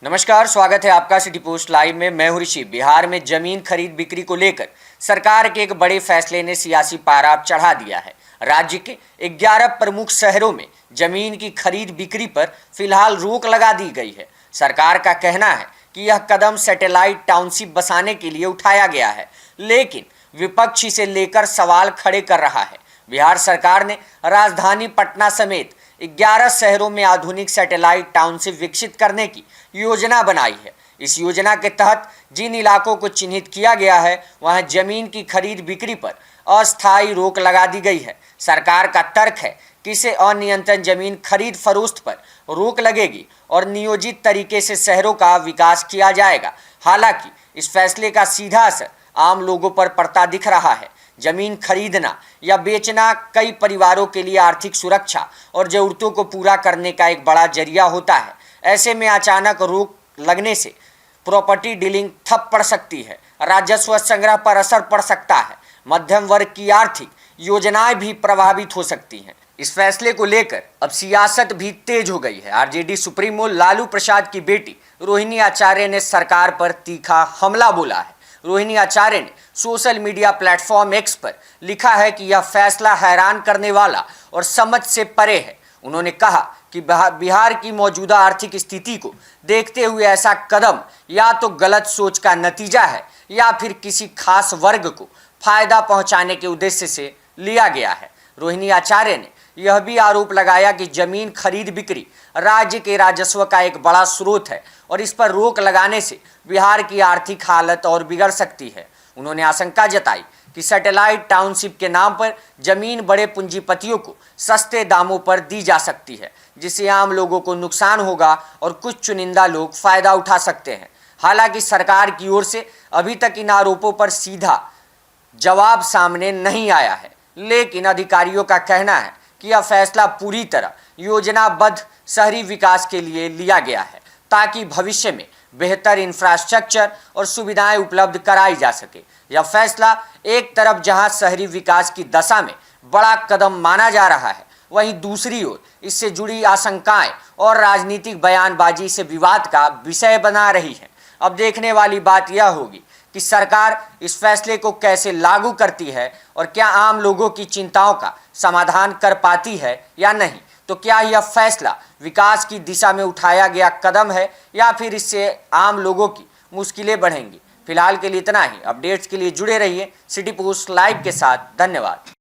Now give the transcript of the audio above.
नमस्कार, स्वागत है आपका सिटी पोस्ट लाइव में। मैं हूं ऋषि। बिहार में जमीन खरीद बिक्री को लेकर सरकार के एक बड़े फैसले ने सियासी पारा चढ़ा दिया है। राज्य के 11 प्रमुख शहरों में जमीन की खरीद बिक्री पर फिलहाल रोक लगा दी गई है। सरकार का कहना है कि यह कदम सैटेलाइट टाउनशिप बसाने के लिए उठाया गया है, लेकिन विपक्ष इसे लेकर सवाल खड़े कर रहा है। बिहार सरकार ने राजधानी पटना समेत 11 शहरों में आधुनिक सैटेलाइट टाउनशिप विकसित करने की योजना बनाई है। इस योजना के तहत जिन इलाकों को चिन्हित किया गया है, वहां जमीन की खरीद बिक्री पर अस्थायी रोक लगा दी गई है। सरकार का तर्क है कि इससे अनियंत्रित जमीन खरीद फरोख्त पर रोक लगेगी और नियोजित तरीके से शहरों का विकास किया जाएगा। हालांकि इस फैसले का सीधा असर आम लोगों पर पड़ता दिख रहा है। जमीन खरीदना या बेचना कई परिवारों के लिए आर्थिक सुरक्षा और ज़रूरतों को पूरा करने का एक बड़ा जरिया होता है। ऐसे में अचानक रोक लगने से प्रॉपर्टी डीलिंग ठप पड़ सकती है, राजस्व संग्रह पर असर पड़ सकता है, मध्यम वर्ग की आर्थिक योजनाएं भी प्रभावित हो सकती हैं। इस फैसले को लेकर अब सियासत भी तेज हो गई है। आरजेडी सुप्रीमो लालू प्रसाद की बेटी रोहिणी आचार्य ने सरकार पर तीखा हमला बोला है। रोहिणी आचार्य ने सोशल मीडिया प्लेटफॉर्म एक्स पर लिखा है कि यह फैसला हैरान करने वाला और समझ से परे है। उन्होंने कहा कि बिहार की मौजूदा आर्थिक स्थिति को देखते हुए ऐसा कदम या तो गलत सोच का नतीजा है या फिर किसी खास वर्ग को फायदा पहुंचाने के उद्देश्य से लिया गया है। रोहिणी आचार्य ने यह भी आरोप लगाया कि जमीन खरीद बिक्री राज्य के राजस्व का एक बड़ा स्रोत है और इस पर रोक लगाने से बिहार की आर्थिक हालत और बिगड़ सकती है। उन्होंने आशंका जताई कि सैटेलाइट टाउनशिप के नाम पर जमीन बड़े पूंजीपतियों को सस्ते दामों पर दी जा सकती है, जिससे आम लोगों को नुकसान होगा और कुछ चुनिंदा लोग फायदा उठा सकते हैं। हालांकि सरकार की ओर से अभी तक इन आरोपों पर सीधा जवाब सामने नहीं आया है, लेकिन अधिकारियों का कहना है कि यह फैसला पूरी तरह योजनाबद्ध शहरी विकास के लिए लिया गया है, ताकि भविष्य में बेहतर इंफ्रास्ट्रक्चर और सुविधाएं उपलब्ध कराई जा सके। यह फैसला एक तरफ जहां शहरी विकास की दशा में बड़ा कदम माना जा रहा है, वहीं दूसरी ओर इससे जुड़ी आशंकाएं और राजनीतिक बयानबाजी से विवाद का विषय बना रही है। अब देखने वाली बात यह होगी कि सरकार इस फैसले को कैसे लागू करती है और क्या आम लोगों की चिंताओं का समाधान कर पाती है या नहीं। तो क्या यह फैसला विकास की दिशा में उठाया गया कदम है या फिर इससे आम लोगों की मुश्किलें बढ़ेंगी। फिलहाल के लिए इतना ही। अपडेट्स के लिए जुड़े रहिए सिटी पोस्ट लाइव के साथ। धन्यवाद।